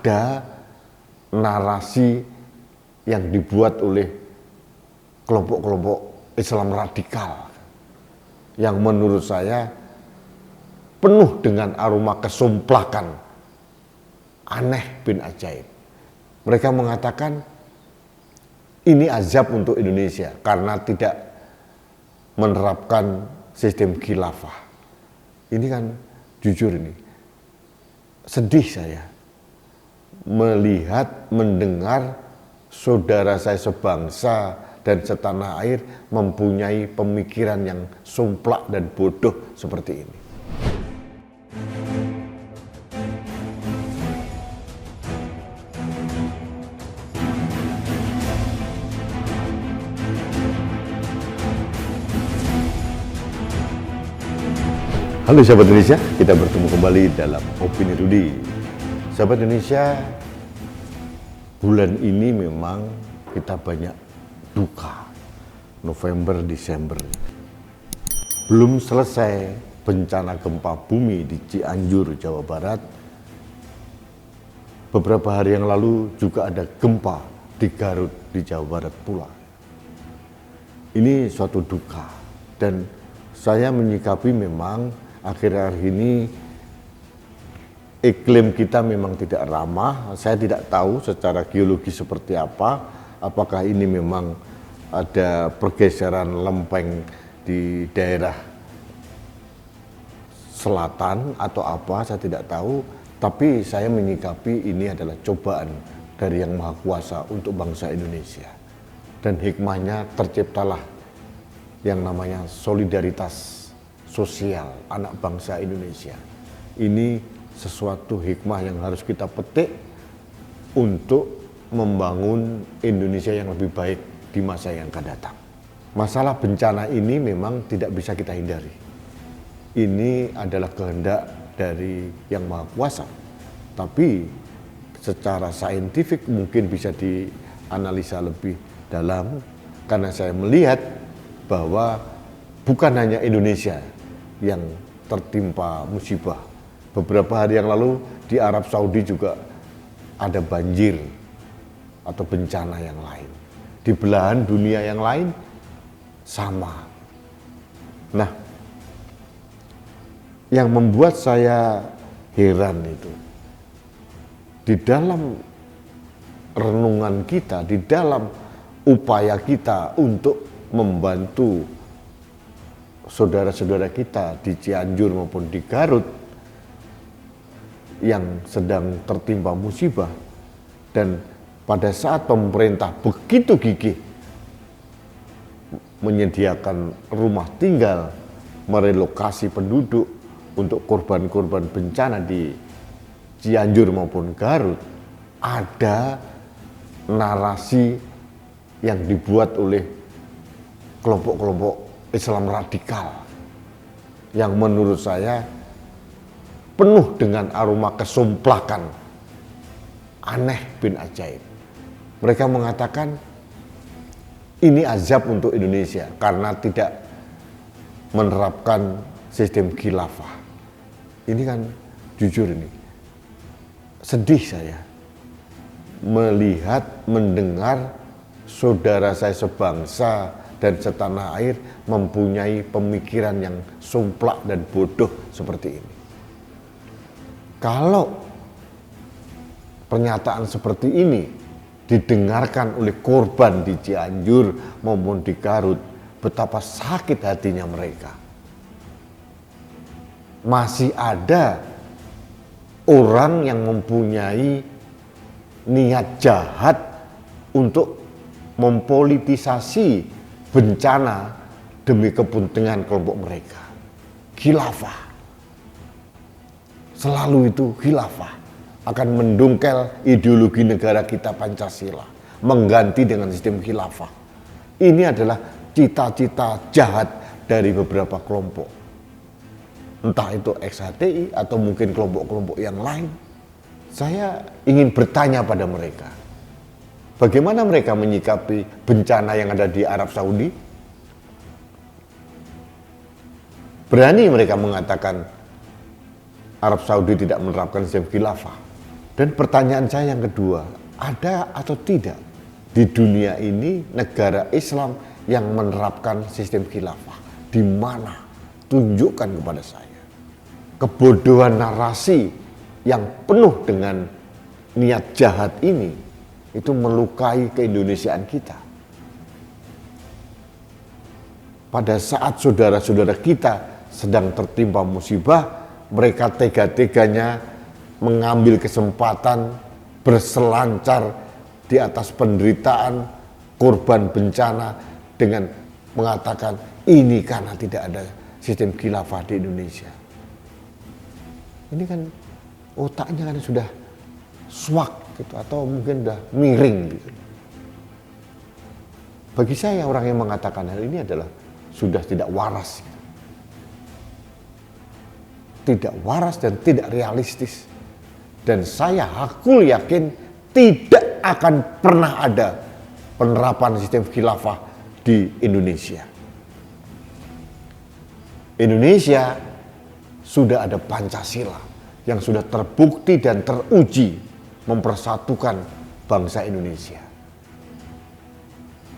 ada narasi yang dibuat oleh kelompok-kelompok Islam radikal yang menurut saya penuh dengan aroma kesumplakan, aneh bin ajaib. Mereka mengatakan ini azab untuk Indonesia karena tidak menerapkan sistem khilafah. Ini kan jujur ini, sedih saya melihat, mendengar saudara saya sebangsa dan setanah air mempunyai pemikiran yang sumplak dan bodoh seperti ini. Halo sahabat Indonesia, kita bertemu kembali dalam Opini Rudi. Sahabat Indonesia, bulan ini memang kita banyak duka. November, Desember. Belum selesai bencana gempa bumi di Cianjur, Jawa Barat. Beberapa hari yang lalu juga ada gempa di Garut, di Jawa Barat pula. Ini suatu duka dan saya menyikapi memang akhir-akhir ini iklim kita memang tidak ramah. Saya tidak tahu secara geologi seperti apa. Apakah ini memang ada pergeseran lempeng di daerah selatan atau apa, saya tidak tahu. Tapi saya menyikapi ini adalah cobaan dari Yang Maha Kuasa untuk bangsa Indonesia. Dan hikmahnya terciptalah yang namanya solidaritas sosial anak bangsa Indonesia. Ini sesuatu hikmah yang harus kita petik untuk membangun Indonesia yang lebih baik di masa yang akan datang. Masalah bencana ini memang tidak bisa kita hindari. Ini adalah kehendak dari Yang Maha Kuasa. Tapi secara saintifik mungkin bisa dianalisa lebih dalam, karena saya melihat bahwa bukan hanya Indonesia yang tertimpa musibah. Beberapa hari yang lalu di Arab Saudi juga ada banjir atau bencana yang lain. Di belahan dunia yang lain sama. Nah, yang membuat saya heran itu, di dalam renungan kita, di dalam upaya kita untuk membantu saudara-saudara kita di Cianjur maupun di Garut yang sedang tertimpa musibah, dan pada saat pemerintah begitu gigih menyediakan rumah tinggal, merelokasi penduduk untuk korban-korban bencana di Cianjur maupun Garut, ada narasi yang dibuat oleh kelompok-kelompok Islam radikal yang menurut saya penuh dengan aroma kesumplakan, aneh bin ajaib. Mereka mengatakan ini azab untuk Indonesia karena tidak menerapkan sistem khilafah. Ini kan jujur ini, sedih saya melihat, mendengar saudara saya sebangsa dan setanah air mempunyai pemikiran yang sumplak dan bodoh seperti ini. Kalau pernyataan seperti ini didengarkan oleh korban di Cianjur maupun di Garut, betapa sakit hatinya mereka. Masih ada orang yang mempunyai niat jahat untuk mempolitisasi bencana demi kepentingan kelompok mereka. Khilafah, selalu itu khilafah akan mendongkel ideologi negara kita Pancasila, mengganti dengan sistem khilafah. Ini adalah cita-cita jahat dari beberapa kelompok, entah itu XHTI atau mungkin kelompok-kelompok yang lain. Saya ingin bertanya pada mereka, bagaimana mereka menyikapi bencana yang ada di Arab Saudi? Berani mereka mengatakan Arab Saudi tidak menerapkan sistem khilafah. Dan pertanyaan saya yang kedua, ada atau tidak di dunia ini negara Islam yang menerapkan sistem khilafah? Di mana? Tunjukkan kepada saya. Kebodohan narasi yang penuh dengan niat jahat ini itu melukai keindonesiaan kita. Pada saat saudara-saudara kita sedang tertimpa musibah, mereka tega-teganya mengambil kesempatan berselancar di atas penderitaan korban bencana dengan mengatakan ini karena tidak ada sistem khilafah di Indonesia. Ini kan otaknya kan sudah swak gitu, atau mungkin sudah miring gitu. Bagi saya orang yang mengatakan hal ini adalah sudah tidak waras gitu. Tidak waras dan tidak realistis. Dan saya hakul yakin tidak akan pernah ada penerapan sistem khilafah di Indonesia. Indonesia sudah ada Pancasila yang sudah terbukti dan teruji mempersatukan bangsa Indonesia.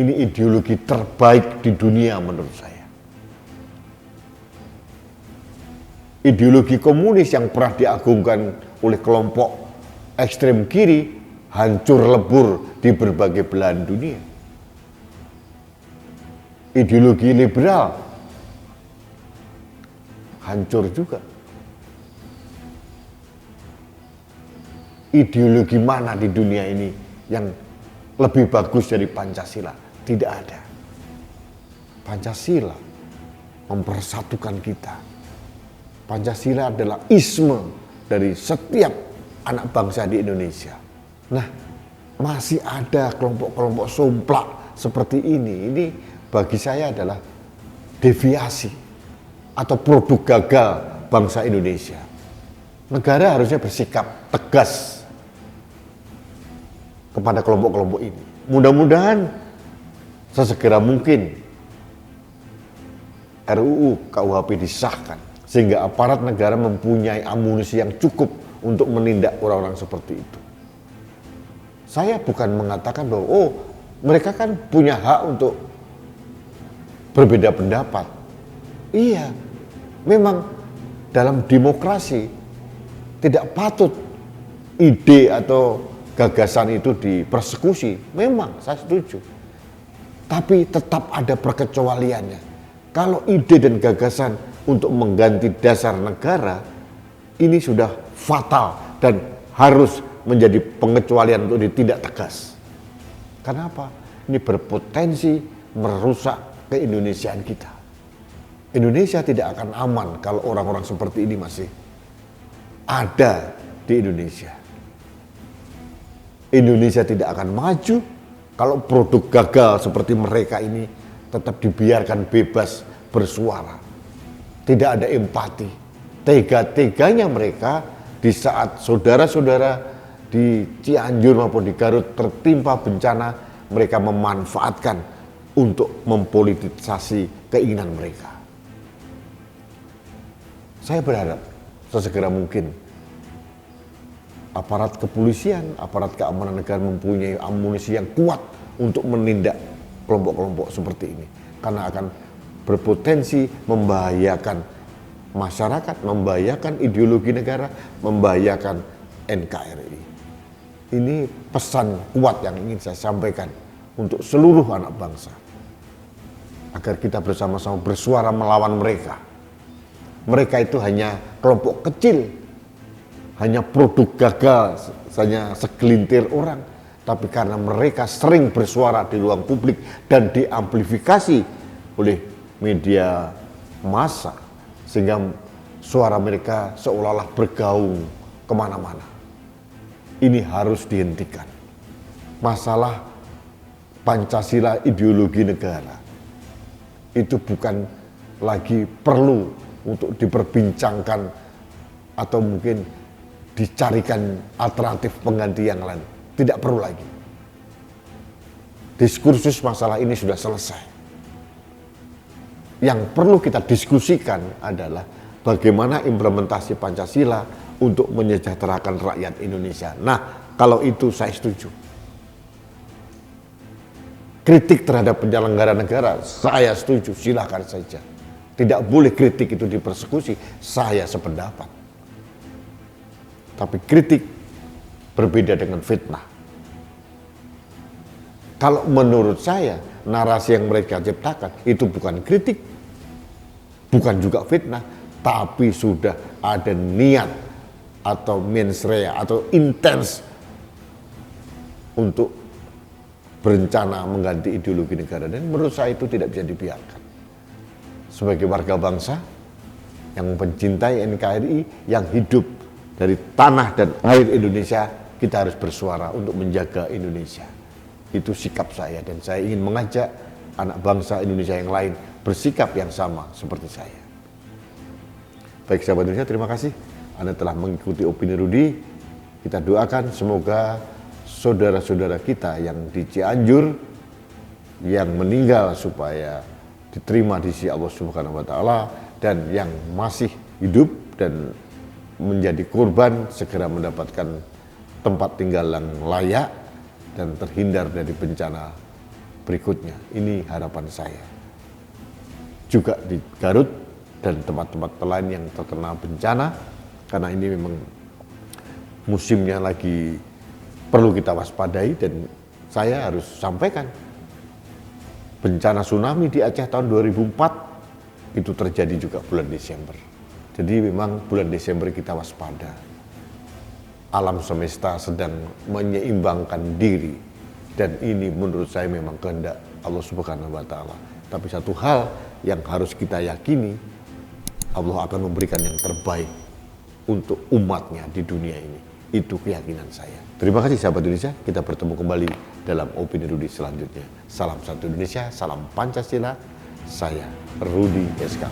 Ini ideologi terbaik di dunia menurut saya. Ideologi komunis yang pernah diagungkan oleh kelompok ekstrem kiri hancur lebur di berbagai belahan dunia. Ideologi liberal hancur juga. Ideologi mana di dunia ini yang lebih bagus dari Pancasila? Tidak ada. Pancasila mempersatukan kita. Pancasila adalah isme dari setiap anak bangsa di Indonesia. Nah, masih ada kelompok-kelompok somplak seperti ini. Ini bagi saya adalah deviasi atau produk gagal bangsa Indonesia. Negara harusnya bersikap tegas kepada kelompok-kelompok ini. Mudah-mudahan sesegera mungkin RUU KUHP disahkan sehingga aparat negara mempunyai amunisi yang cukup untuk menindak orang-orang seperti itu. Saya bukan mengatakan bahwa mereka kan punya hak untuk berbeda pendapat. Iya, memang dalam demokrasi tidak patut ide atau gagasan itu dipersekusi. Memang saya setuju. Tapi tetap ada perkecualiannya. Kalau ide dan gagasan untuk mengganti dasar negara ini sudah fatal dan harus menjadi pengecualian untuk ditindak tegas. Kenapa? Ini berpotensi merusak keindonesiaan kita. Indonesia tidak akan aman kalau orang-orang seperti ini masih ada di Indonesia. Indonesia tidak akan maju kalau produk gagal seperti mereka ini tetap dibiarkan bebas bersuara. Tidak ada empati. Tega-teganya mereka di saat saudara-saudara di Cianjur maupun di Garut tertimpa bencana, mereka memanfaatkan untuk mempolitisasi keinginan mereka. Saya berharap sesegera mungkin aparat kepolisian, aparat keamanan negara mempunyai amunisi yang kuat untuk menindak kelompok-kelompok seperti ini. Karena akan berpotensi membahayakan masyarakat, membahayakan ideologi negara, membahayakan NKRI. Ini pesan kuat yang ingin saya sampaikan untuk seluruh anak bangsa. Agar kita bersama-sama bersuara melawan mereka. Mereka itu hanya kelompok kecil, hanya produk gagal, hanya segelintir orang. Tapi karena mereka sering bersuara di ruang publik dan diamplifikasi oleh media massa, sehingga suara mereka seolah-olah bergaung kemana-mana. Ini harus dihentikan. Masalah Pancasila ideologi negara itu bukan lagi perlu untuk diperbincangkan atau mungkin dicarikan alternatif pengganti yang lain. Tidak perlu lagi. Diskursus masalah ini sudah selesai. Yang perlu kita diskusikan adalah bagaimana implementasi Pancasila untuk menyejahterakan rakyat Indonesia. Nah, kalau itu saya setuju. Kritik terhadap penyelenggara negara, saya setuju, silakan saja. Tidak boleh kritik itu dipersekusi, saya sependapat. Tapi kritik berbeda dengan fitnah. Kalau menurut saya, narasi yang mereka ciptakan itu bukan kritik, bukan juga fitnah, tapi sudah ada niat atau mens rea atau intens untuk berencana mengganti ideologi negara, dan menurut saya itu tidak bisa dibiarkan. Sebagai warga bangsa yang mencintai NKRI, yang hidup dari tanah dan air Indonesia, kita harus bersuara untuk menjaga Indonesia. Itu sikap saya, dan saya ingin mengajak anak bangsa Indonesia yang lain bersikap yang sama seperti saya. Baik sahabat Indonesia, terima kasih Anda telah mengikuti Opini Rudy. Kita doakan semoga saudara-saudara kita yang di Cianjur yang meninggal supaya diterima di sisi Allah Subhanahu wa taala, dan yang masih hidup dan menjadi korban segera mendapatkan tempat tinggal yang layak dan terhindar dari bencana berikutnya. Ini harapan saya. Juga di Garut dan tempat-tempat lain yang terkena bencana, karena ini memang musimnya lagi perlu kita waspadai, dan saya harus sampaikan bencana tsunami di Aceh tahun 2004 itu terjadi juga bulan Desember. Jadi memang bulan Desember kita waspada. Alam semesta sedang menyeimbangkan diri, dan ini menurut saya memang kehendak Allah Subhanahu wa taala. Tapi satu hal yang harus kita yakini, Allah akan memberikan yang terbaik untuk umatnya di dunia ini. Itu keyakinan saya. Terima kasih sahabat Indonesia, kita bertemu kembali dalam Opini Rudy selanjutnya. Salam satu Indonesia, salam Pancasila. Saya Rudy SK.